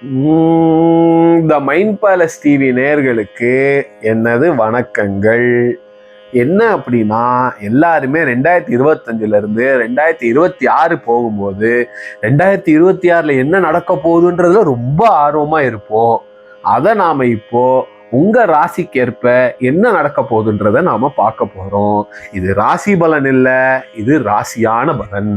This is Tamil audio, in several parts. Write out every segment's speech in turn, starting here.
த மைண்ட் பேலஸ் டிவி நேயர்களுக்கு என்னது வணக்கங்கள். என்ன அப்படின்னா, எல்லாருமே 2025 இருந்து 2026 போகும்போது 2026 என்ன நடக்க போகுதுன்றதுல ரொம்ப ஆர்வமா இருப்போம். அதை நாம இப்போ உங்க ராசிக்கேற்ப என்ன நடக்க போகுதுன்றத நாம பார்க்க போறோம். இது ராசி பலன் இல்ல, இது ராசியான பலன்.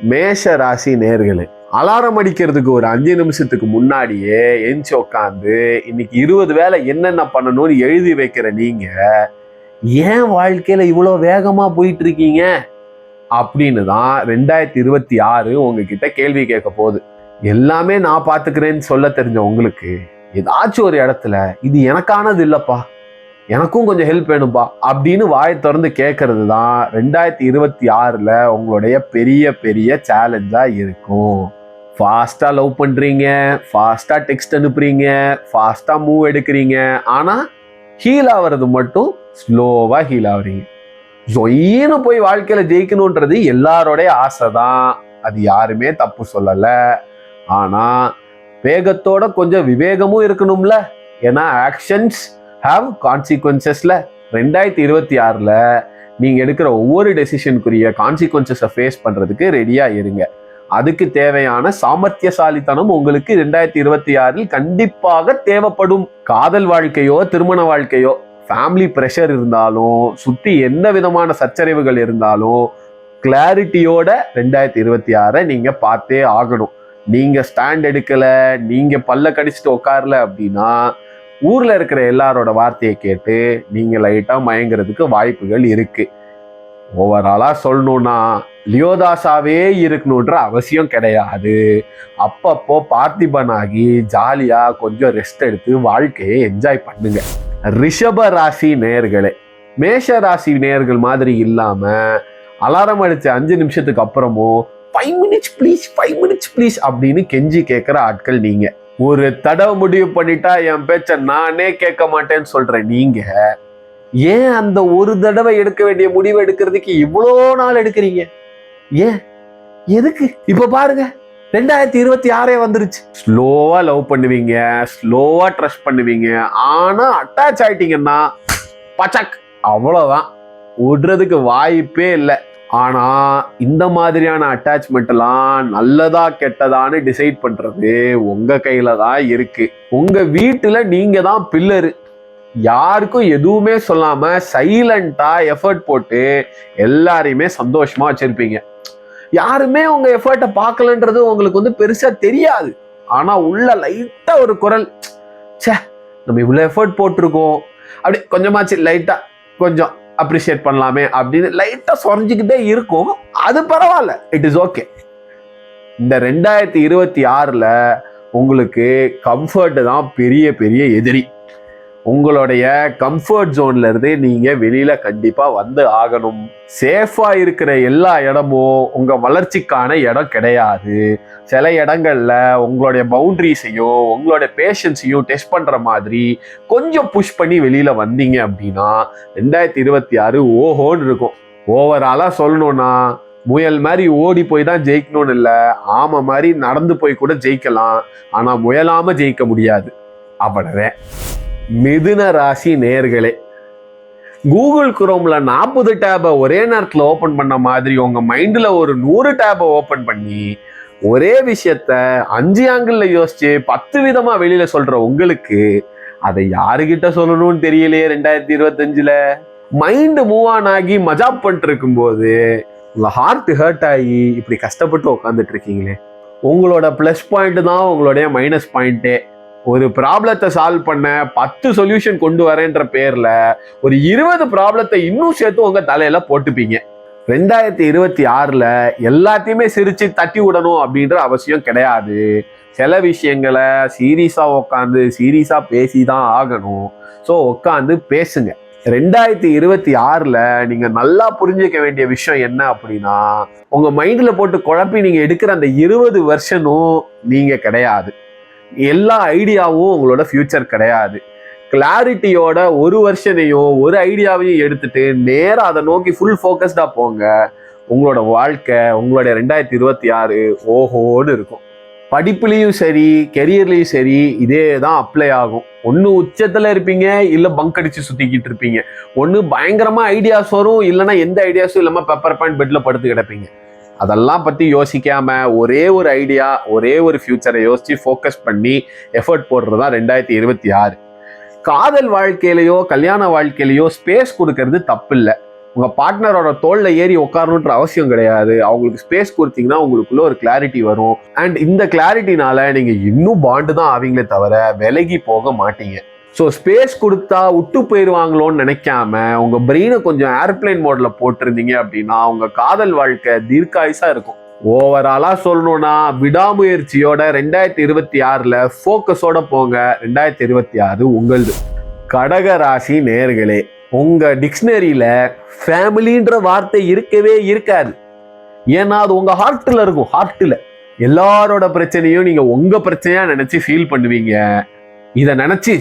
மேஷ ராசி நேர்களே, அலாரம் அடிக்கிறதுக்கு ஒரு 5 நிமிஷத்துக்கு முன்னாடியே எஞ்சி உட்காந்து இன்னைக்கு 20 வேலை என்னென்ன பண்ணணும்னு எழுதி வைக்கிற நீங்க ஏன் வாழ்க்கையில இவ்வளவு வேகமா போயிட்டு இருக்கீங்க அப்படின்னு தான் 2026 உங்ககிட்ட கேள்வி கேட்க போகுது. எல்லாமே நான் பாத்துக்கிறேன்னு சொல்ல தெரிஞ்ச உங்களுக்கு ஏதாச்சும் ஒரு இடத்துல இது எனக்கானது இல்லப்பா, எனக்கும் கொஞ்சம் ஹெல்ப் வேணும்பா அப்படின்னு வாயை திறந்து கேட்கறது தான் 2026 உங்களுடைய பெரிய பெரிய சேலஞ்சா இருக்கும். ஃபாஸ்டா லவ் பண்றீங்க, ஃபாஸ்டா டெக்ஸ்ட் அனுப்புறீங்க, ஃபாஸ்டா மூவ் எடுக்கிறீங்க, ஆனா ஹீல் ஆகிறது மட்டும் ஸ்லோவா ஹீல் ஆகுறீங்க. ஜொயின்னு போய் வாழ்க்கையில ஜெயிக்கணும்ன்றது எல்லாரோடைய ஆசை தான், அது யாருமே தப்பு சொல்லல. ஆனா வேகத்தோட கொஞ்சம் விவேகமும் இருக்கணும்ல, ஏன்னா ஆக்ஷன்ஸ் ஹாவ் கான்சிக்வன்சஸ்ல 2026 நீங்க எடுக்கிற ஒவ்வொரு டெசிஷனுக்குரிய கான்சிக்வன்சஸை ஃபேஸ் பண்றதுக்கு ரெடியா இருங்க. அதுக்கு தேவையான சாமர்த்தியசாலித்தனம் உங்களுக்கு 2026 கண்டிப்பாக தேவைப்படும். காதல் வாழ்க்கையோ திருமண வாழ்க்கையோ ஃபேமிலி ப்ரெஷர் இருந்தாலும், சுத்தி என்ன விதமான சச்சரவுகள் இருந்தாலும் கிளாரிட்டியோட 2026 நீங்க பார்த்தே ஆகணும். நீங்க ஸ்டாண்ட் எடுக்கல, நீங்க பல்ல கடிச்சிட்டு உட்காரல அப்படின்னா ஊர்ல இருக்கிற எல்லாரோட வார்த்தையை கேட்டு நீங்க லைட்டா மயங்கிறதுக்கு வாய்ப்புகள் இருக்கு. ஓவராலா சொல்லணும்னா லியோதாஸாவே இருக்கணும்ன்ற அவசியம் கிடையாது. அப்பப்போ பார்த்திபன் ஆகி ஜாலியா கொஞ்சம் ரெஸ்ட் எடுத்து வாழ்க்கையை என்ஜாய் பண்ணுங்க. ரிஷப ராசி நேயர்களே, மேஷ ராசி நேயர்கள் மாதிரி இல்லாம அலாரம் அடிச்ச 5 நிமிஷத்துக்கு அப்புறமும் 5 மினிட்ஸ் ப்ளீஸ் 5 மினிட்ஸ் ப்ளீஸ் அப்படின்னு கெஞ்சி கேட்கிற ஆட்கள் நீங்க. ஒரு தடவை முடிவு பண்ணிட்டா என் பேச்ச நானே கேட்க மாட்டேன்னு சொல்றேன் நீங்க ஏன் அந்த ஒரு தடவை எடுக்க வேண்டிய முடிவை எடுக்கிறதுக்கு இவ்வளோ நாள் எடுக்கிறீங்க? ஏன், எதுக்கு? இப்ப பாருங்க 2026 வந்துருச்சு. ஸ்லோவா லவ் பண்ணுவீங்க, ஸ்லோவா ட்ரஸ்ட் பண்ணுவீங்க, ஆனா அட்டாச் ஆயிட்டீங்கன்னா பச்சக் அவ்வளவுதான், விடுறதுக்கு வாய்ப்பே இல்லை. ஆனா இந்த மாதிரியான அட்டாச்மெண்ட் எல்லாம் நல்லதா கெட்டதான்னு டிசைட் பண்றது உங்க கையில தான் இருக்கு. உங்க வீட்டுல நீங்க தான் பில்லரு. யாருக்கும் எதுவுமே சொல்லாம சைலண்டா எஃபர்ட் போட்டு எல்லாரையுமே சந்தோஷமா வச்சிருப்பீங்க. யாருமே உங்க எஃபர்ட்டை பார்க்கலன்றது உங்களுக்கு பெருசா தெரியாது. ஆனா உள்ள லைட்டா ஒரு குரல், சே நம்ம இவ்வளவு எஃபர்ட் போட்டிருக்கோம், அப்படி கொஞ்சமாச்சு லைட்டா கொஞ்சம் அப்ரிஷியேட் பண்ணலாமே அப்படின்னு லைட்டா சொரஞ்சுக்கிட்டே இருக்கும். அது பரவாயில்ல, இட் இஸ் ஓகே. இந்த 2026 உங்களுக்கு கம்ஃபர்ட் தான் பெரிய பெரிய எதிரி. உங்களுடைய கம்ஃபர்ட் ஜோன்ல இருந்து நீங்க வெளியில கண்டிப்பா வந்து ஆகணும். சேஃபா இருக்கிற எல்லா இடமும் உங்க வளர்ச்சிக்கான இடம் கிடையாது. சில இடங்கள்ல உங்களுடைய பவுண்டரிஸையும் உங்களுடைய பேஷன்ஸையும் டெஸ்ட் பண்ற மாதிரி கொஞ்சம் புஷ் பண்ணி வெளியில வந்தீங்க அப்படின்னா 2026 ஓஹோன்னு இருக்கும். ஓவராலா சொல்லணும்னா முயல் மாதிரி ஓடி போய் தான் ஜெயிக்கணும்னு இல்லை, ஆமை மாதிரி நடந்து போய் கூட ஜெயிக்கலாம், ஆனா முயலாம ஜெயிக்க முடியாது. அவ்வளவே. மிதுன ராசி நேயர்களே, கூகுள் குரோம்ல 40 டேபை ஒரே நேரத்தில் ஓபன் பண்ண மாதிரி உங்க மைண்ட்ல ஒரு 100 டேபை ஓபன் பண்ணி ஒரே விஷயத்த 5 ஆங்கிள் யோசிச்சு 10 விதமா வெளியில சொல்ற உங்களுக்கு அதை யாருகிட்ட சொல்லணும்னு தெரியலையே. 2025 மைண்ட் மூவ் ஆன் ஆகி மஜாப் பண்ணிட்டு இருக்கும் போது உங்க ஹார்ட் ஹர்ட் ஆகி இப்படி கஷ்டப்பட்டு உட்காந்துட்டு இருக்கீங்களே. உங்களோட பிளஸ் பாயிண்ட் தான் உங்களுடைய மைனஸ் பாயிண்டே. ஒரு ப்ராப்ளத்தை சால்வ் பண்ண 10 சொல்யூஷன் கொண்டு வரேன்ற பேர்ல ஒரு 20 ப்ராப்ளத்தை இன்னும் சேர்த்து உங்க தலையில போட்டுப்பீங்க. 2026 எல்லாத்தையுமே சிரிச்சு தட்டி விடணும் அப்படின்ற அவசியம் கிடையாது. சில விஷயங்களை சீரியஸா உட்காந்து சீரியஸா பேசிதான் ஆகணும். ஸோ உட்காந்து பேசுங்க. 2026 நீங்க நல்லா புரிஞ்சுக்க வேண்டிய விஷயம் என்ன அப்படின்னா, உங்க மைண்ட்ல போட்டு குழப்பி நீங்க எடுக்கிற அந்த 20 வெர்ஷனும் நீங்க கிடையாது. எல்லா ஐடியாவும் உங்களோட ஃபியூச்சர் கிடையாது. கிளாரிட்டியோட ஒரு வெர்ஷனையும் ஒரு ஐடியாவையும் எடுத்துட்டு நேரா அதை நோக்கி ஃபுல் ஃபோக்கஸ்டா போங்க. உங்களோட வாழ்க்கை, உங்களுடைய 2026 ஓஹோன்னு இருக்கும். படிப்புலையும் சரி, கெரியர்லையும் சரி, இதே தான் அப்ளை ஆகும். ஒன்று உச்சத்துல இருப்பீங்க, இல்லை பங்க் அடிச்சு சுத்திக்கிட்டு இருப்பீங்க. ஒன்று பயங்கரமா ஐடியாஸ் வரும், இல்லைன்னா எந்த ஐடியாஸும் இல்லாம பெப்பர் பாயிண்ட் பெட்ல படுத்து கிடப்பீங்க. அதெல்லாம் பத்தி யோசிக்காம ஒரே ஒரு ஐடியா, ஒரே ஒரு ஃபியூச்சரை யோசிச்சு ஃபோக்கஸ் பண்ணி எஃபர்ட் போடுறது தான் 2026. காதல் வாழ்க்கையிலையோ கல்யாண வாழ்க்கையிலையோ ஸ்பேஸ் கொடுக்கறது தப்பு இல்லை. உங்க பார்ட்னரோட தோல்ல ஏறி உட்காரணுன்ற அவசியம் கிடையாது. அவங்களுக்கு ஸ்பேஸ் கொடுத்தீங்கன்னா உங்களுக்குள்ள ஒரு கிளாரிட்டி வரும். அண்ட் இந்த கிளாரிட்டினால நீங்க இன்னும் பாண்டு தான் ஆவீங்களே தவிர விலகி போக மாட்டீங்க. ஸோ ஸ்பேஸ் கொடுத்தா விட்டு போயிடுவாங்களோன்னு நினைக்காம உங்க பிரெயினை கொஞ்சம் ஏர்பிளைன் மோட்ல போட்டிருந்தீங்க அப்படின்னா உங்க காதல் வாழ்க்கை தீர்க்காயுசா இருக்கும். ஓவராலா சொல்லணும்னா விடாமுயற்சியோட 2026 ஃபோக்கஸோட போங்க. 2026 உங்களது. கடக ராசி நேயர்களே, உங்க டிக்ஷனரியில ஃபேமிலின்ற வார்த்தை இருக்கவே இருக்காது. ஏன்னா அது உங்க ஹார்ட்ல இருக்கும். ஹார்ட்ல எல்லாரோட பிரச்சனையும் நீங்க உங்க பிரச்சனையா நினைச்சு ஃபீல் பண்ணுவீங்க. இதை நினைச்சு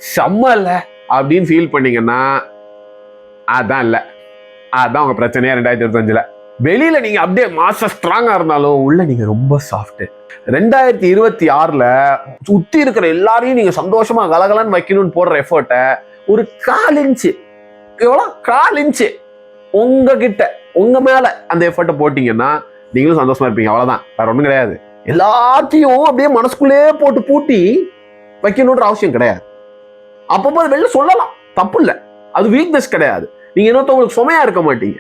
செம்ம இல்ல அப்படின்னு ஃபீல் பண்ணீங்கன்னா அதான் இல்ல, அதான் உங்க பிரச்சனையா 2025. வெளியில நீங்க அப்படியே மாச ஸ்ட்ராங்கா இருந்தாலும் உள்ள நீங்க ரொம்ப சாஃப்ட். 2026 சுத்தி இருக்கிற எல்லாரையும் நீங்க சந்தோஷமா கலகலன்னு வைக்கணும்னு போடுற எஃபர்ட்டை ஒரு 4 இன்ச்சு, எவ்வளோ 4 இன்ச்சு உங்ககிட்ட உங்க மேல அந்த எஃபர்ட்டை போட்டீங்கன்னா நீங்களும் சந்தோஷமா இருப்பீங்க. அவ்வளவுதான், வேற ஒன்றும் கிடையாது. எல்லாத்தையும் அப்படியே மனசுக்குள்ளே போட்டு பூட்டி வைக்கணுன்ற அவசியம் கிடையாது. அப்பப்போ வெளில சொல்லலாம், தப்பு இல்லை, அது வீக்னஸ் கிடையாது. நீங்க இன்னொருத்தவங்களுக்கு சுமையா இருக்க மாட்டீங்க,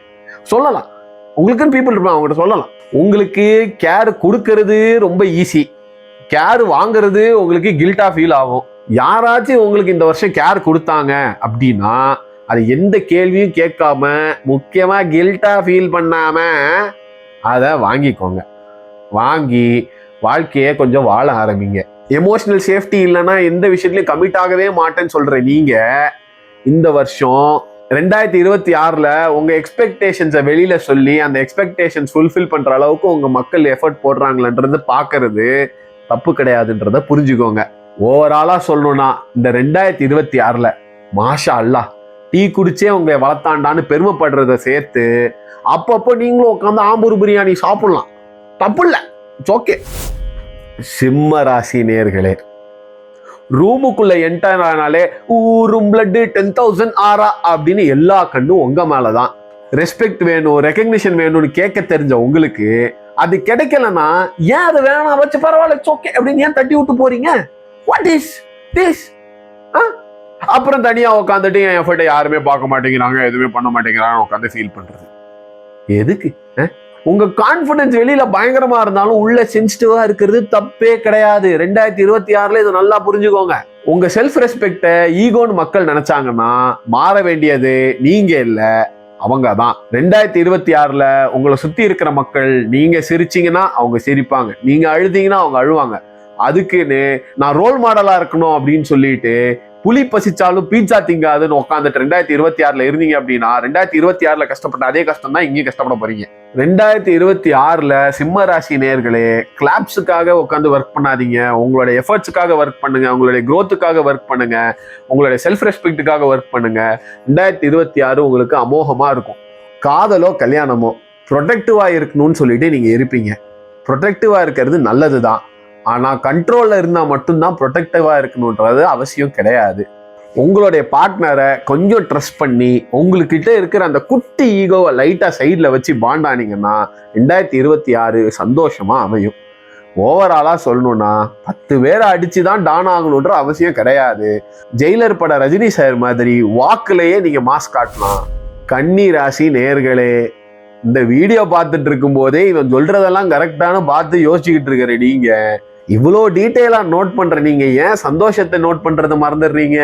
சொல்லலாம். உங்களுக்குன்னு பீப்புள் இருப்பாங்க, அவங்ககிட்ட சொல்லலாம். உங்களுக்கு கேர் கொடுக்கறது ரொம்ப ஈஸி, கேர் வாங்குறது உங்களுக்கு கில்ட்டா ஃபீல் ஆகும். யாராச்சும் உங்களுக்கு இந்த வருஷம் கேர் கொடுத்தாங்க அப்படின்னா அது எந்த கேள்வியும் கேட்காம, முக்கியமா கில்ட்டா ஃபீல் பண்ணாம அதை வாங்கிக்கோங்க. வாங்கி வாழ்க்கையை கொஞ்சம் வாழ ஆரம்பிங்க. எமோஷனல் சேஃப்டி இல்லைன்னா எந்த விஷயத்துலையும் கமிட் ஆகவே மாட்டேன்னு சொல்ற நீங்க இந்த வருஷம் 2026 உங்க எக்ஸ்பெக்டேஷன்ஸை வெளியில சொல்லி அந்த எக்ஸ்பெக்டேஷன்ஸ் ஃபுல்ஃபில் பண்ற அளவுக்கு உங்க மக்கள் எஃபர்ட் போடுறாங்களன்றது பாக்குறது தப்பு கிடையாதுன்றத புரிஞ்சுக்கோங்க. ஓவராலா சொல்லணும்னா இந்த 2026 மாஷா அல்லாஹ் டீ குடிச்சே உங்களை வளர்த்தாண்டான்னு பெருமைப்படுறத சேர்த்து அப்பப்போ நீங்களும் உட்காந்து ஆம்பூர் பிரியாணி சாப்பிடலாம், தப்பு இல்லை, ஓகே. சிம்ம ராசி நேயர்களே, ரூமுக்குள்ள என்டர் ஆனாலே ரூம் பிளட் 10,000 ஆரா அப்படின்னு எல்லா கண்ணும் உங்க மேலதான். ரெஸ்பெக்ட் வேணும், ரெகக்னிஷன் வேணும்னு கேட்க தெரிஞ்ச உங்களுக்கு அது கிடைக்கலன்னா ஏன் அது வேணாம், வச்சு பரவாயில்ல, ஓகே அப்படின்னு ஏன் தட்டி விட்டு போறீங்க? What is this? அப்புறம் தனியா உட்காந்துட்டு என் எஃபர்ட்டை யாருமே பார்க்க மாட்டேங்கிறாங்க, எதுவுமே பண்ண மாட்டேங்கிறாங்க உட்காந்து ஃபீல் பண்றது எதுக்கு? உங்க கான்பிடன்ஸ் வெளியில பயங்கரமா இருந்தாலும் உள்ள சென்சிட்டிவா இருக்கிறது தப்பே கிடையாது. 2026 இதை நல்லா புரிஞ்சுக்கோங்க. உங்க செல்ஃப் ரெஸ்பெக்ட ஈகோன்னு மக்கள் நினைச்சாங்கன்னா மாற வேண்டியது நீங்க இல்ல, அவங்க தான். 2026 உங்களை சுத்தி இருக்கிற மக்கள் நீங்க சிரிச்சீங்கன்னா அவங்க சிரிப்பாங்க, நீங்க அழுதீங்கன்னா அவங்க அழுவாங்க. அதுக்குன்னு நான் ரோல் மாடலா இருக்கணும் அப்படின்னு சொல்லிட்டு புலி பசிச்சாலும் பீட்சா திங்காதுன்னு உட்காந்துட்டு 2026 இருந்தீங்க அப்படின்னா 2026 கஷ்டப்பட்ட அதே கஷ்டம் தான் இங்கேயும் கஷ்டப்பட போறீங்க. 2026 சிம்ம ராசி நேயர்களே, கிளாப்ஸுக்காக உட்காந்து ஒர்க் பண்ணாதீங்க. உங்களோட எஃபர்ட்ஸுக்காக ஒர்க் பண்ணுங்க, உங்களுடைய growthக்காக ஒர்க் பண்ணுங்க, உங்களுடைய செல்ஃப் ரெஸ்பெக்டுக்காக ஒர்க் பண்ணுங்க. 2026 உங்களுக்கு அமோகமா இருக்கும். காதலோ கல்யாணமோ ப்ரொடெக்டிவா இருக்கணும்னு சொல்லிட்டு நீங்க இருப்பீங்க. ப்ரொடெக்டிவா இருக்கிறது நல்லதுதான், ஆனா கண்ட்ரோல்ல இருந்தா மட்டும்தான் ப்ரொடெக்டிவா இருக்கணும்ன்றது அவசியம் கிடையாது. உங்களுடைய பார்ட்னரை கொஞ்சம் ட்ரஸ்ட் பண்ணி உங்ககிட்ட இருக்கிற அந்த குட்டி ஈகோவை லைட்டா சைட்ல வச்சு பாண்டானீங்கன்னா 2026 சந்தோஷமா அமையும். ஓவராலா சொல்லணும்னா 10 பேரை அடிச்சுதான் டான் ஆகணுன்ற அவசியம் கிடையாது. ஜெயிலர் பட ரஜினி சார் மாதிரி வாக்குலயே நீங்க மாஸ் காட்டலாம். கன்னி ராசி நேயர்களே, இந்த வீடியோ பார்த்துட்டு இருக்கும் போதே இவன் சொல்றதெல்லாம் கரெக்டான பார்த்து யோசிச்சுக்கிட்டு இருக்கிற நீங்க இவ்வளோ டீட்டெயிலா நோட் பண்ற நீங்க ஏன் சந்தோஷத்தை நோட் பண்றதை மறந்துடுறீங்க?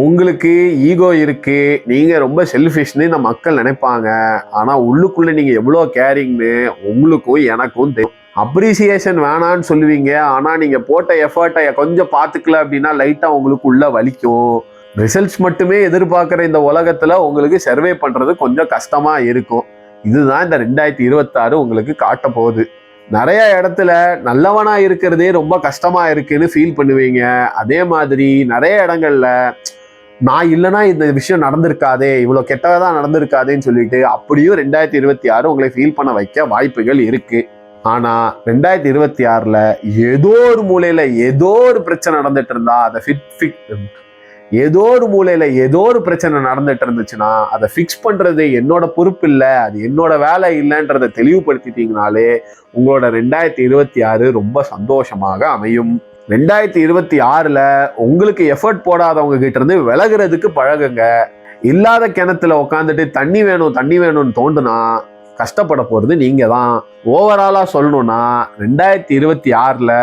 உங்களுக்கு ஈகோ இருக்கு, நீங்க ரொம்ப செல்ஃபிஷ்னு நம்ம மக்கள் நினைப்பாங்க. ஆனா உள்ளுக்குள்ள நீங்க எவ்வளோ கேரிங்னு உங்களுக்கும் எனக்கும் தெரியும். அப்ரிசியேஷன் வேணான்னு சொல்லுவீங்க, ஆனா நீங்க போட்ட எஃபர்ட்டை கொஞ்சம் பார்த்துக்கல அப்படின்னா லைட்டா உங்களுக்கு உள்ள வலிக்கும். ரிசல்ட்ஸ் மட்டுமே எதிர்பார்க்குற இந்த உலகத்துல உங்களுக்கு சர்வே பண்றது கொஞ்சம் கஷ்டமா இருக்கும். இதுதான் இந்த 2026 உங்களுக்கு காட்ட போகுது. நிறைய இடத்துல நல்லவனா இருக்கிறதே ரொம்ப கஷ்டமா இருக்குன்னு ஃபீல் பண்ணுவீங்க. அதே மாதிரி நிறைய இடங்கள்ல நான் இல்லைன்னா இந்த விஷயம் நடந்திருக்காதே, இவ்வளவு கெட்டதா நடந்திருக்காதேன்னு சொல்லிட்டு அப்படியும் 2026 உங்களை ஃபீல் பண்ண வைக்க வாய்ப்புகள் இருக்கு. ஆனா 2026 ஏதோ ஒரு மூலையில ஏதோ ஒரு பிரச்சனை நடந்துட்டு இருந்தா அதை ஏதோ ஒரு மூலையில ஏதோ ஒரு பிரச்சனை நடந்துட்டு இருந்துச்சுன்னா அதை ஃபிக்ஸ் பண்றது என்னோட பொறுப்பு இல்லை, அது என்னோட வேலை இல்லைன்றதை தெளிவுபடுத்திட்டீங்கனாலே உங்களோட 2026 ரொம்ப சந்தோஷமாக அமையும். 2026 உங்களுக்கு எஃபர்ட் போடாதவங்க கிட்ட இருந்து விலகுறதுக்கு பழகுங்க. இல்லாத கிணத்துல உட்காந்துட்டு தண்ணி வேணும்னு தோண்டுனா கஷ்டப்பட போறது நீங்க தான். ஓவராலா சொல்லணும்னா 2026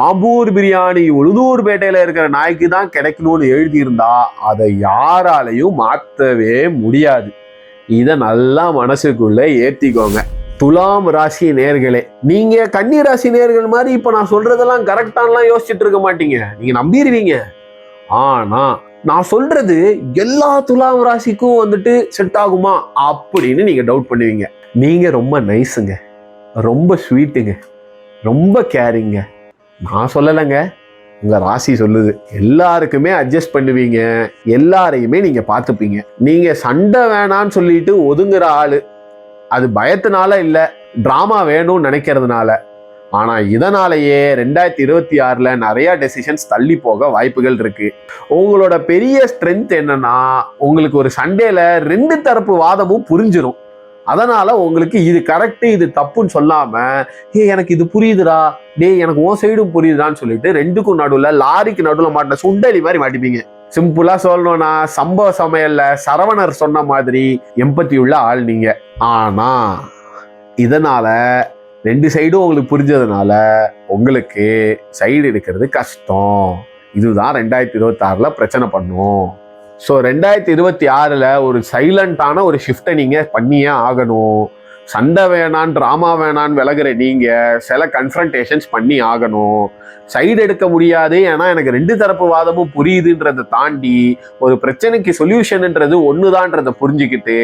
ஆம்பூர் பிரியாணி உளுதூர்பேட்டையில இருக்கிற நாய்க்கு தான் கிடைக்கணும்னு எழுதியிருந்தா அதை யாராலையும் மாற்றவே முடியாது. இதை நல்லா மனசுக்குள்ள ஏத்திக்கோங்க. துலாம் ராசி நேர்களே, நீங்க கன்னி ராசி நேர்கள் மாதிரி இப்ப நான் சொல்றதெல்லாம் கரெக்டான்லாம் யோசிச்சுட்டு இருக்க மாட்டீங்க, நீங்க நம்பிடுவீங்க. ஆனா நான் சொல்றது எல்லா துலாம் ராசிக்கும் வந்துட்டு செட் ஆகுமா அப்படின்னு நீங்க டவுட் பண்ணுவீங்க. நீங்க ரொம்ப நைஸுங்க, ரொம்ப ஸ்வீட்டுங்க, ரொம்ப கேரிங்க. நான் சொல்லலைங்க, உங்க ராசி சொல்லுது. எல்லாருக்குமே அட்ஜஸ்ட் பண்ணுவீங்க, எல்லாரையுமே நீங்க பார்த்துப்பீங்க. நீங்க சண்டை வேணான்னு சொல்லிட்டு ஒதுங்குற ஆளு, அது பயத்தினால இல்ல, டிராமா வேணும்னு நினைக்கிறதுனால. ஆனா இதனாலேயே 2026 நிறைய டெசிஷன்ஸ் தள்ளி போக வாய்ப்புகள் இருக்கு. உங்களோட பெரிய ஸ்ட்ரென்த் என்னன்னா, உங்களுக்கு ஒரு சண்டேல 2 தரப்பு வாதமும் புரிஞ்சிடும். அதனால உங்களுக்கு இது கரெக்ட் இது தப்புன்னு சொல்லாம, எனக்கு இது புரியுதுடா, எனக்கு உன் சைடும் புரியுதான்னு சொல்லிட்டு 2க்கும் நடுவுல லாரிக்கு நடுவுல மாட்டின சுண்டலி மாதிரி மாட்டிப்பீங்க. சிம்பிளா சொல்லணும்னா சம்பவ சமையல்ல சரவணர் சொன்ன மாதிரி எம்பத்தி உள்ள ஆள் நீங்க. ஆனா இதனால 2 சைடும் உங்களுக்கு புரிஞ்சதுனால உங்களுக்கு சைடு எடுக்கிறது கஷ்டம். இதுதான் 2026 பிரச்சனை பண்ணும். ஸோ 2026 ஒரு சைலண்டான ஒரு ஷிஃப்டை நீங்க பண்ணியே ஆகணும். சண்டை வேணான் டிராமா வேணான்னு விலகுற நீங்க சில கன்ஃபரன்டேஷன்ஸ் பண்ணி ஆகணும். சைடு எடுக்க முடியாது, ஏன்னா எனக்கு 2 தரப்பு வாதமும் புரியுதுன்றதை தாண்டி ஒரு பிரச்சனைக்கு சொல்யூஷன்ன்றது ஒண்ணுதான்றதை புரிஞ்சுக்கிட்டு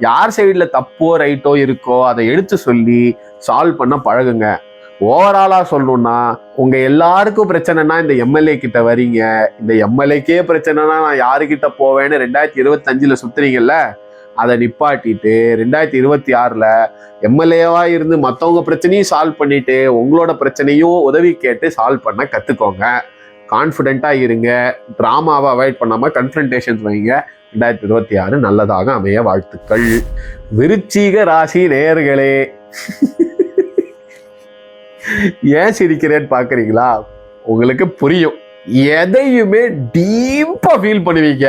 யார் சைடுல தப்போ ரைட்டோ இருக்கோ அதை எடுத்து சொல்லி சால்வ் பண்ண பழகுங்க. ஓவராலா சொல்லணும்னா உங்க எல்லாருக்கும் பிரச்சனைனா இந்த எம்எல்ஏ கிட்ட வரீங்க, இந்த எம்எல்ஏக்கே பிரச்சனைனா நான் யாருக்கிட்ட போவேன்னு 2025 சுத்துறீங்கல்ல, அதை நிப்பாட்டிட்டு 2026 எம்எல்ஏவா இருந்து மற்றவங்க பிரச்சனையும் சால்வ் பண்ணிட்டு உங்களோட பிரச்சனையும் உதவி கேட்டு சால்வ் பண்ண கத்துக்கோங்க. கான்ஃபிடென்ட்டா இருங்க, டிராமாவை அவாய்ட் பண்ணாம கன்ஃபரன்டேஷன்ஸ் வைங்க. 2026 நல்லதாக அமைய வாழ்த்துக்கள். விருச்சிக ராசி நேயர்களே, ஏன் சிரிக்கிறேன்னு பாக்குறீங்களா? உங்களுக்கு புரியும். எதையுமே டீப்பா ஃபீல் பண்ணுவீங்க.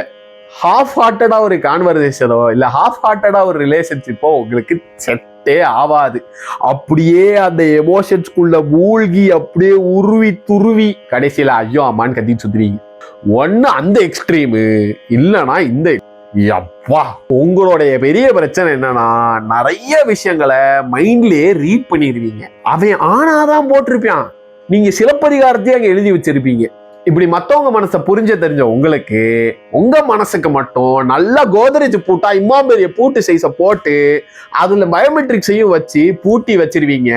ஹாஃப் ஹார்ட்டடா ஒரு கான்வர்சேஷனோ இல்ல ஹாஃப் ஹார்ட்டடா ஒரு ரிலேஷன்ஷிப்போ உங்களுக்கு செட்டே ஆகாது. அப்படியே அந்த எமோஷன்ஸ்குள்ள மூழ்கி அப்படியே உருவி துருவி கடைசியில ஐயோ அம்மான்னு கத்திட்டு சுத்துவீங்க. ஒன்னு அந்த எக்ஸ்ட்ரீமு, இல்லைன்னா இந்த அப்பா. உங்களுடைய பெரிய பிரச்சனை என்னன்னா நிறைய விஷயங்களை மைண்ட்லயே ரீட் பண்ணிடுவீங்க. அவன் ஆனாதான் போட்டிருப்பான், நீங்க சிலப்பதிகாரத்தையே அங்க எழுதி வச்சிருப்பீங்க. இப்படி மத்தவங்க மனசை புரிஞ்ச தெரிஞ்ச உங்களுக்கு உங்க மனசுக்கு மட்டும் நல்ல கோதரேஜ் பூட்டா பெரிய பூட்டு சைஸை போட்டு அதுல பயோமெட்ரிக்ஸையும் வச்சு பூட்டி வச்சிருவீங்க.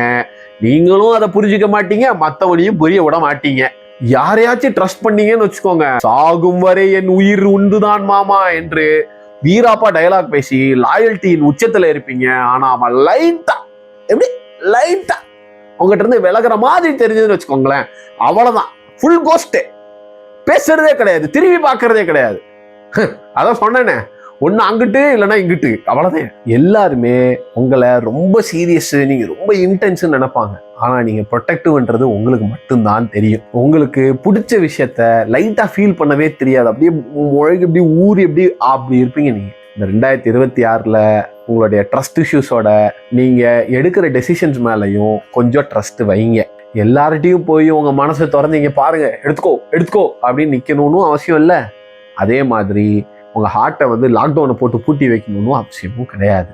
நீங்களும் அதை புரிஞ்சுக்க மாட்டீங்க, மத்தவனையும் புரிய விட மாட்டீங்க. யாரையாச்சும் ட்ரஸ்ட் பண்ணீங்கன்னு வச்சுக்கோங்க, சாகும் வரை என் உயிர் உண்டுதான் மாமா என்று வீராப்பா டயலாக் பேசி லாயல்ட்டியின் உச்சத்துல இருப்பீங்க. ஆனா அவன் லைட்டா உங்ககிட்ட இருந்து விலகிற மாதிரி தெரிஞ்சதுன்னு வச்சுக்கோங்களேன், அவ்வளவுதான், ஃபுல் கோஸ்ட். பேசுறதே கிடையாது, திரும்பி பார்க்கறதே கிடையாது. அதான் சொன்னேனே, ஒன்னு அங்கிட்டு இல்லைன்னா இங்கிட்டு, அவ்வளவுதான். எல்லாருமே உங்களை ரொம்ப சீரியஸ், நீங்க ரொம்ப இன்டென்ஸ் நினைப்பாங்க. ஆனா நீங்க ப்ரொடெக்டிவ்ன்றது உங்களுக்கு மட்டும்தான் தெரியும். உங்களுக்கு பிடிச்ச விஷயத்த லைட்டா ஃபீல் பண்ணவே தெரியாது, அப்படியே முழகு எப்படி ஊறி அப்படி இருப்பீங்க நீங்க. இந்த 2026 உங்களுடைய ட்ரஸ்ட் இஷ்யூஸோட நீங்க எடுக்கிற டெசிஷன்ஸ் மேலையும் கொஞ்சம் ட்ரஸ்ட் வைங்க. எல்லார்ட்டையும் போய் உங்க மனசை திறந்தீங்க பாருங்க, எடுத்துக்கோ அப்படின்னு நிக்கணும்னு அவசியம் இல்லை. அதே மாதிரி உங்க ஹார்ட்டை லாக்டவுனை போட்டு பூட்டி வைக்கணும்னு அவசியமும் கிடையாது.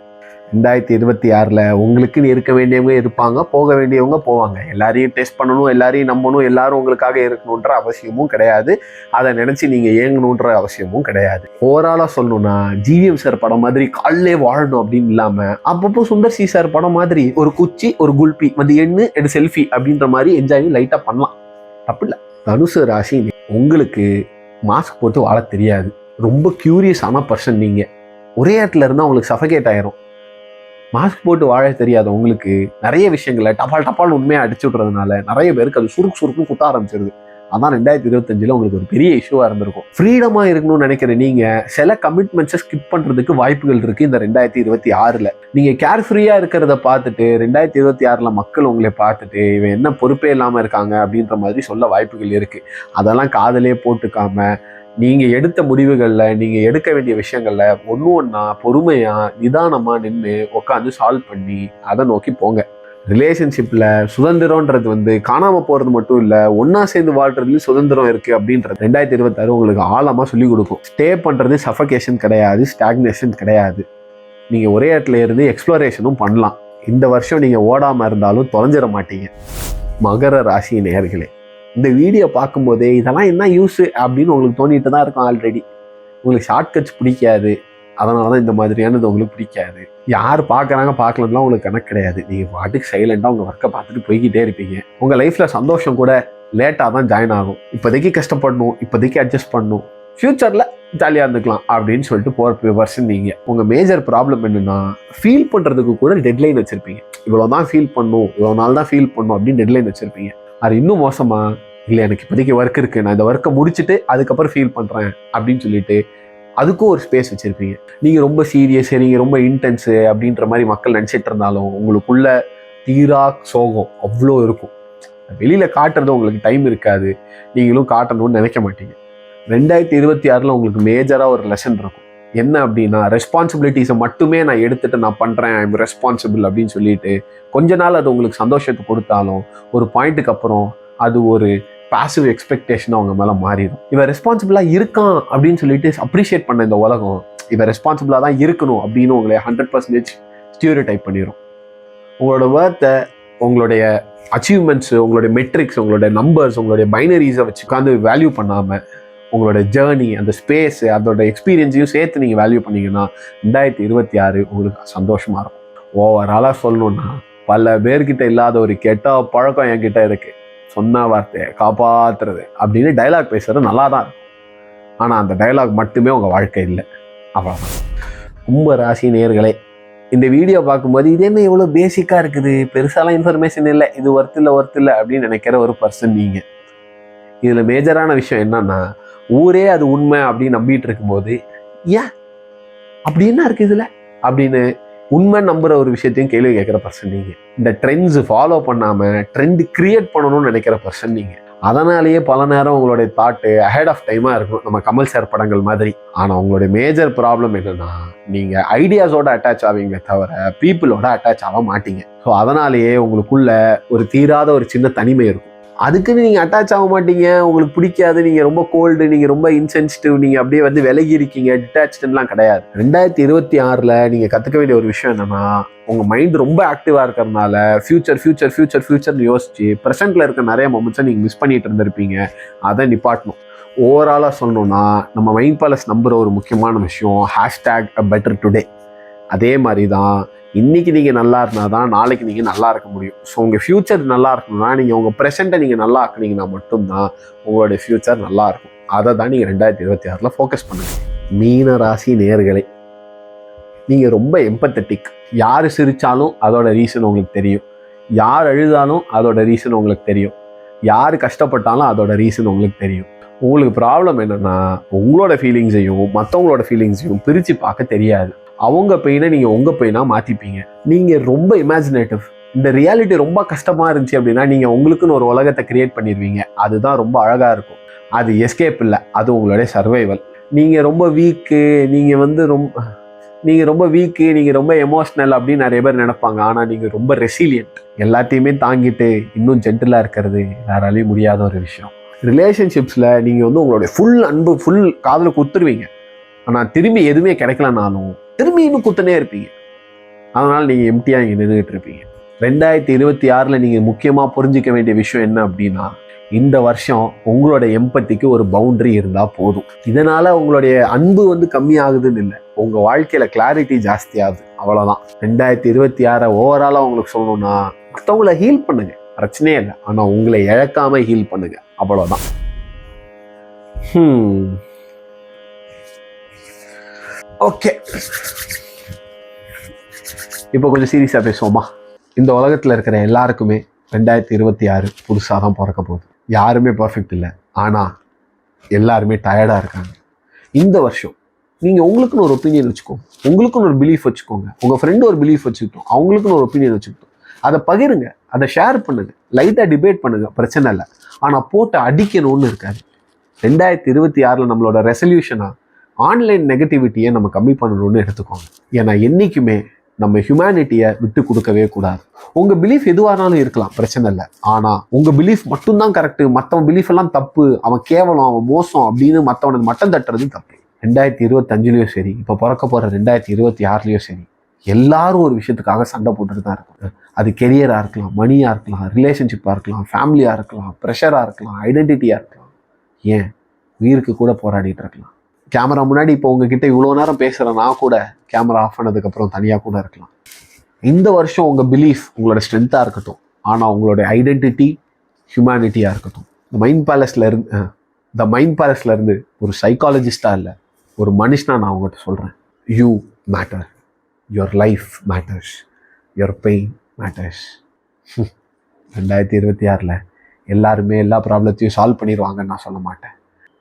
2026 உங்களுக்குன்னு இருக்க வேண்டியவங்க இருப்பாங்க, போக வேண்டியவங்க போவாங்க. எல்லாரையும் டெஸ்ட் பண்ணணும், எல்லாரையும் நம்பணும், எல்லாரும் உங்களுக்காக இருக்கணுன்ற அவசியமும் கிடையாது. அதை நினைச்சு நீங்க ஏங்கணுன்ற அவசியமும் கிடையாது. ஓவராலா சொல்லணும்னா ஜிவிஎம் சார் படம் மாதிரி காலையிலே வாழணும் அப்படின்னு இல்லாம அப்பப்போ சுந்தர் சி சார் படம் மாதிரி ஒரு குச்சி ஒரு குல்பி எடு செல்ஃபி அப்படின்ற மாதிரி என்ஜாய் லைட்டா பண்ணலாம், தப்பு இல்லை. தனுசு ராசி, உங்களுக்கு மாஸ்க் போட்டு வாழ தெரியாது. ரொம்ப கியூரியஸான பர்சன் நீங்கள். ஒரே இடத்துல இருந்தால் உங்களுக்கு சஃபகேட் ஆயிரும். மாஸ்க் போட்டு வாழ தெரியாத உங்களுக்கு நிறைய விஷயங்களை டபால் உண்மையாக அடிச்சு விட்றதுனால நிறைய பேருக்கு அது சுருக்கும் குத்த ஆரம்பிச்சிருது. அதான் 2025 உங்களுக்கு ஒரு பெரிய இஷ்யூவாக இருந்திருக்கும். ஃப்ரீடமாக இருக்கணும்னு நினைக்கிற நீங்கள் சில கமிட்மெண்ட்ஸை ஸ்கிப் பண்ணுறதுக்கு வாய்ப்புகள் இருக்குது இந்த 2026. நீங்கள் கேர்ஃப்ரீயாக இருக்கிறத பார்த்துட்டு 2026 மக்கள் உங்களை பார்த்துட்டு இவன் என்ன பொறுப்பே இல்லாமல் இருக்காங்க அப்படின்ற மாதிரி சொல்ல வாய்ப்புகள் இருக்குது. அதெல்லாம் காதலே போட்டுக்காம நீங்கள் எடுத்த முடிவுகளில், நீங்கள் எடுக்க வேண்டிய விஷயங்களில் ஒன்றா பொறுமையாக நிதானமாக நின்று உட்காந்து சால்வ் பண்ணி அதை நோக்கி போங்க. ரிலேஷன்ஷிப்பில் சுதந்திரம்ன்றது காணாமல் போகிறது மட்டும் இல்லை, ஒன்றா சேர்ந்து வாழ்கிறதுலையும் சுதந்திரம் இருக்குது அப்படின்றது 2026 உங்களுக்கு ஆழமாக சொல்லிக் கொடுக்கும். ஸ்டே பண்ணுறது சஃபகேஷன் கிடையாது, ஸ்டாக்னேஷன் கிடையாது. நீங்கள் ஒரே இடத்துல இருந்து எக்ஸ்ப்ளோரேஷனும் பண்ணலாம். இந்த வருஷம் நீங்கள் ஓடாமல் இருந்தாலும் தொலைஞ்சிட மாட்டீங்க. மகர ராசி நேயர்களே, இந்த வீடியோ பார்க்கும்போதே இதெல்லாம் என்ன யூஸு அப்படின்னு உங்களுக்கு தோணிட்டு தான் இருக்கும். ஆல்ரெடி உங்களுக்கு ஷார்ட்கட்ஸ் பிடிக்காது, அதனால தான் இந்த மாதிரியானது உங்களுக்கு பிடிக்காது. யார் பார்க்குறாங்க பார்க்கலன்னா உங்களுக்கு கணக்கு கிடையாது. நீங்கள் பாட்டுக்கு சைலண்டாக உங்கள் ஒர்க்கை பார்த்துட்டு போய்கிட்டே இருப்பீங்க. உங்கள் லைஃப்பில் சந்தோஷம் கூட லேட்டாக தான் ஜாயின் ஆகும். இப்போதைக்கு கஷ்டப்படணும், இப்போதைக்கு அட்ஜஸ்ட் பண்ணணும், ஃப்யூச்சரில் ஜாலியாக இருந்துக்கலாம் அப்படின்னு சொல்லிட்டு போகிற பர்சன் நீங்கள். உங்கள் மேஜர் ப்ராப்ளம் என்னென்னா, ஃபீல் பண்ணுறதுக்கு கூட டெட்லைன் வச்சுருப்பீங்க. இவ்வளோ தான் ஃபீல் பண்ணணும், இவ்வளோ நாள் தான் ஃபீல் பண்ணணும் அப்படின்னு டெட்லைன் வச்சுருப்பீங்க. அது இன்னும் மோசமாக, இல்லை எனக்கு இப்போதைக்கு ஒர்க் இருக்குது, நான் இந்த ஒர்க்கை முடிச்சுட்டு அதுக்கப்புறம் ஃபீல் பண்ணுறேன் அப்படின்னு சொல்லிட்டு அதுக்கும் ஒரு ஸ்பேஸ் வச்சுருப்பீங்க. நீங்கள் ரொம்ப சீரியஸ், நீங்கள் ரொம்ப இன்டென்ஸு அப்படின்ற மாதிரி மக்கள் நினச்சிட்டு இருந்தாலும் உங்களுக்குள்ள தீரா சோகம் அவ்வளோ இருக்கும். வெளியில் காட்டுறது உங்களுக்கு டைம் இருக்காது, நீங்களும் காட்டணும்னு நினைக்க மாட்டீங்க. 2026 உங்களுக்கு மேஜராக ஒரு லெசன் இருக்கும். என்ன அப்படின்னா, ரெஸ்பான்சிபிலிட்டிஸை மட்டுமே நான் எடுத்துகிட்டு நான் பண்ணுறேன், ஐ எம் ரெஸ்பான்சிபிள் அப்படின்னு சொல்லிட்டு கொஞ்ச நாள் அது உங்களுக்கு சந்தோஷத்தை கொடுத்தாலும் ஒரு பாயிண்ட்டுக்கு அப்புறம் அது ஒரு பாசிவ் எக்ஸ்பெக்டேஷன் அவங்க மேலே மாறிடும். இவன் ரெஸ்பான்சிபிளாக இருக்கான் அப்படின்னு சொல்லிட்டு அப்ரிஷியேட் பண்ண இந்த உலகம் இவன் ரெஸ்பான்சிபிளாக தான் இருக்கணும் அப்படின்னு உங்களை 100% ஸ்டிரியோடைப் பண்ணிடும். உங்களோட ஒர்த்தை, உங்களுடைய அச்சீவ்மெண்ட்ஸு, உங்களுடைய மெட்ரிக்ஸ், உங்களுடைய நம்பர்ஸ், உங்களுடைய பைனரிஸை வச்சு உட்காந்து வேல்யூ பண்ணாமல் உங்களோட ஜேர்னி, அந்த ஸ்பேஸு, அதோட எக்ஸ்பீரியன்ஸையும் சேர்த்து நீங்கள் வேல்யூ பண்ணிங்கன்னா 2026 உங்களுக்கு சந்தோஷமாக இருக்கும். ஓவராலாக சொல்லணுன்னா, பல பேர்கிட்ட இல்லாத ஒரு கெட்ட பழக்கம் என்கிட்ட இருக்குது. சொன்ன வார்த்தையை காப்பாற்றுறது அப்படின்னு டைலாக் பேசுகிறது நல்லா தான் இருக்கும். ஆனால் அந்த டைலாக் மட்டுமே உங்கள் வாழ்க்கை இல்லை. அவ்வளோதான். கும்ப ராசி நேயர்களே, இந்த வீடியோ பார்க்கும்போது இது என்ன இவ்வளோ பேசிக்காக இருக்குது, பெருசாலாம் இன்ஃபர்மேஷன் இல்லை, இது ஒர்த் இல்லை அப்படின்னு நினைக்கிற ஒரு பர்சன் நீங்கள். இதில் மேஜரான விஷயம் என்னன்னா, ஊரே அது உண்மை அப்படின்னு நம்பிட்டு இருக்கும்போது ஏன் அப்படி என்ன இருக்குது இதில் அப்படின்னு உண்மை நம்புற ஒரு விஷயத்தையும் கேள்வி கேட்குற பர்சன் நீங்கள். இந்த ட்ரெண்ட்ஸ் ஃபாலோ பண்ணாமல் ட்ரெண்ட் கிரியேட் பண்ணணும்னு நினைக்கிற பர்சன் நீங்கள். அதனாலேயே பல நேரம் உங்களுடைய தாட்டு அஹெட் ஆஃப் டைமாக இருக்கும், நம்ம கமல் சார் படங்கள் மாதிரி. ஆனால் உங்களுடைய மேஜர் ப்ராப்ளம் என்னென்னா, நீங்கள் ஐடியாஸோட அட்டாச் ஆவீங்க தவிர பீப்புளோட அட்டாச் ஆக மாட்டீங்க. ஸோ அதனாலேயே உங்களுக்குள்ள ஒரு தீராத ஒரு சின்ன தனிமை இருக்கும். அதுக்குன்னு நீங்கள் அட்டாச் ஆக மாட்டீங்க, உங்களுக்கு பிடிக்காது, நீங்கள் ரொம்ப கோல்டு, நீங்கள் ரொம்ப இன்சென்சிட்டிவ், நீங்கள் அப்படியே விலகி இருக்கீங்க, டிட்டாச்டுலாம் கிடையாது. 2026 நீங்கள் கற்றுக்க வேண்டிய ஒரு விஷயம் என்னென்னா, உங்கள் மைண்ட் ரொம்ப ஆக்டிவாக இருக்கிறதுனால ஃபியூச்சர் யோசிச்சு ப்ரெசென்ட்டில் இருக்க நிறைய மொமெண்ட்ஸை நீங்கள் மிஸ் பண்ணிட்டு இருந்திருப்பீங்க. அதை நிப்பாட்டணும். ஓவராலாக சொல்லணுன்னா, நம்ம மைண்ட் பேலஸ் நம்புகிற ஒரு முக்கியமான விஷயம் #better_today. அதே மாதிரி தான் இன்றைக்கி நீங்கள் நல்லா இருந்தால் தான் நாளைக்கு நீங்கள் நல்லா இருக்க முடியும். ஸோ உங்கள் ஃப்யூச்சர் நல்லா இருக்கணும்னா நீங்கள் உங்கள் ப்ரெசென்ட்டை நீங்கள் நல்லா ஆக்குனீங்கன்னா மட்டும்தான் உங்களுடைய ஃப்யூச்சர் நல்லா இருக்கும். அதை தான் நீங்கள் 2026 ஃபோக்கஸ் பண்ணுங்கள். மீன ராசி நேயர்களே, நீங்கள் ரொம்ப எம்பத்தட்டிக். யார் சிரித்தாலும் அதோட ரீசன் உங்களுக்கு தெரியும், யார் அழுதாலும் அதோட ரீசன் உங்களுக்கு தெரியும், யார் கஷ்டப்பட்டாலும் அதோட ரீசன் உங்களுக்கு தெரியும். உங்களுக்கு ப்ராப்ளம் என்னென்னா, உங்களோட ஃபீலிங்ஸையும் மற்றவங்களோட ஃபீலிங்ஸையும் பிரித்து பார்க்க தெரியாது. அவங்க பெயினை நீங்கள் உங்கள் பெயினாக மாற்றிப்பீங்க. நீங்கள் ரொம்ப இமேஜினேட்டிவ். இந்த ரியாலிட்டி ரொம்ப கஷ்டமாக இருந்துச்சு அப்படின்னா நீங்கள் உங்களுக்குன்னு ஒரு உலகத்தை கிரியேட் பண்ணிடுவீங்க. அதுதான் ரொம்ப அழகாக இருக்கும். அது எஸ்கேப் இல்லை, அது உங்களுடைய சர்வைவல். நீங்கள் ரொம்ப வீக்கு, நீங்கள் ரொம்ப எமோஷ்னல் அப்படின்னு நிறைய பேர் நினைப்பாங்க. ஆனால் நீங்கள் ரொம்ப ரெசிலியன்ட். எல்லாத்தையுமே தாங்கிட்டு இன்னும் ஜென்டிலாக இருக்கிறது யாராலையும் முடியாத ஒரு விஷயம். ரிலேஷன்ஷிப்ஸில் நீங்கள் உங்களுடைய ஃபுல் அன்பு, ஃபுல் காதலை குத்துருவீங்க. ஆனால் திரும்பி எதுவுமே கிடைக்கலனாலும் திரும்பி இன்னும் குத்தனே இருப்பீங்க. அதனால் நீங்கள் எம்டியாக இங்கே நின்றுட்டு இருப்பீங்க. 2026 நீங்கள் முக்கியமாக புரிஞ்சிக்க வேண்டிய விஷயம் என்ன அப்படின்னா, இந்த வருஷம் உங்களோட எம்பத்திக்கு ஒரு பவுண்டரி இருந்தால் போதும். இதனால் உங்களுடைய அன்பு கம்மியாகுதுன்னு இல்லை, உங்கள் வாழ்க்கையில் கிளாரிட்டி ஜாஸ்தியாகுது. அவ்வளோதான். 2026 ஓவராலாக உங்களுக்கு சொல்லணும்னா, மற்றவங்கள ஹீல் பண்ணுங்க, பிரச்சனையே இல்லை. ஆனால் உங்களை இழக்காமல் ஹீல் பண்ணுங்க, அவ்வளோதான். ஓகே, இப்போ கொஞ்சம் சீரியஸாக பேசுவோமா? இந்த உலகத்தில் இருக்கிற எல்லாருக்குமே 2026 புதுசாக தான் பிறக்க போகுது. யாருமே பர்ஃபெக்ட் இல்லை, ஆனால் எல்லாருமே டயர்டாக இருக்காங்க. இந்த வருஷம் நீங்கள் உங்களுக்குன்னு ஒரு ஒப்பீனியன் வச்சுக்கோங்க, உங்களுக்குன்னு ஒரு பிலீஃப் வச்சுக்கோங்க, உங்கள் ஃப்ரெண்டு ஒரு பிலீஃப் வச்சுக்கிட்டோம், அவங்களுக்குன்னு ஒரு ஒப்பீனியன் வச்சுக்கிட்டோம். அதை பகிருங்க, அதை ஷேர் பண்ணுங்க, லைட்டாக டிபேட் பண்ணுங்க, பிரச்சனை இல்லை. ஆனால் போட்டு அடிக்கணும்னு இருக்காது. 2026 நம்மளோட ரெசல்யூஷனாக ஆன்லைன் நெகட்டிவிட்டியை நம்ம கம்மி பண்ணணும்னு எடுத்துக்கோங்க. ஏன்னா என்றைக்குமே நம்ம ஹியூமனிட்டியை விட்டு கொடுக்கவே கூடாது. உங்கள் பிலீஃப் எதுவானாலும் இருக்கலாம், பிரச்சனை இல்லை. ஆனால் உங்கள் பிலீஃப் மட்டும்தான் கரெக்டு, மற்றவன் பிலீஃப் எல்லாம் தப்பு, அவன் கேவலம், அவன் மோசம் அப்படின்னு மற்றவனை மட்டம் தட்டுறது தப்பு. 2025 சரி, இப்போ பிறக்க போகிற 2026 சரி, எல்லாரும் ஒரு விஷயத்துக்காக சண்டை போட்டுட்டு தான் இருக்கும். அது கெரியராக இருக்கலாம், மணியாக இருக்கலாம், ரிலேஷன்ஷிப்பாக இருக்கலாம், ஃபேமிலியாக இருக்கலாம், ப்ரெஷராக இருக்கலாம், ஐடென்டிட்டியாக இருக்கலாம், ஏன் உயிருக்கு கூட போராடிட்டு இருக்கலாம். கேமரா முன்னாடி இப்போ உங்ககிட்ட இவ்வளோ நேரம் பேசுகிறேன்னா கூட கேமரா ஆஃப் பண்ணதுக்கப்புறம் தனியாக கூட இருக்கலாம். இந்த வருஷம் உங்கள் பிலீஃப் உங்களோட ஸ்ட்ரென்த்தாக இருக்கட்டும், ஆனால் உங்களோட ஐடென்டிட்டி ஹியூமனிட்டியாக இருக்கட்டும். த மைண்ட் பேலஸ்லேருந்து ஒரு சைக்காலஜிஸ்டாக இல்லை, ஒரு மனுஷனாக நான் உங்கள்கிட்ட சொல்கிறேன். You matter, your life matters, your pain matters. 2026 எல்லாருமே எல்லா ப்ராப்ளத்தையும் சால்வ் பண்ணிடுவாங்கன்னு நான் சொல்ல மாட்டேன்.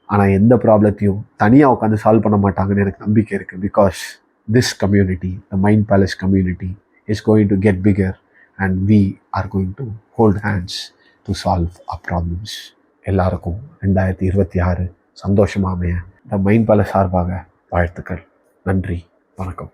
ஆனால் எந்த ப்ராப்ளத்தையும் தனியாக உட்காந்து சால்வ் பண்ண மாட்டாங்கன்னு எனக்கு நம்பிக்கை இருக்குது. Because this community, the mind palace community, is going to get bigger and we are going to hold hands to solve a problems. எல்லாருக்கும் 2026 சந்தோஷமாக அமைய த மைண்ட் பேலஸ் சார்பாக வாழ்த்துக்கள். நன்றி, வணக்கம்.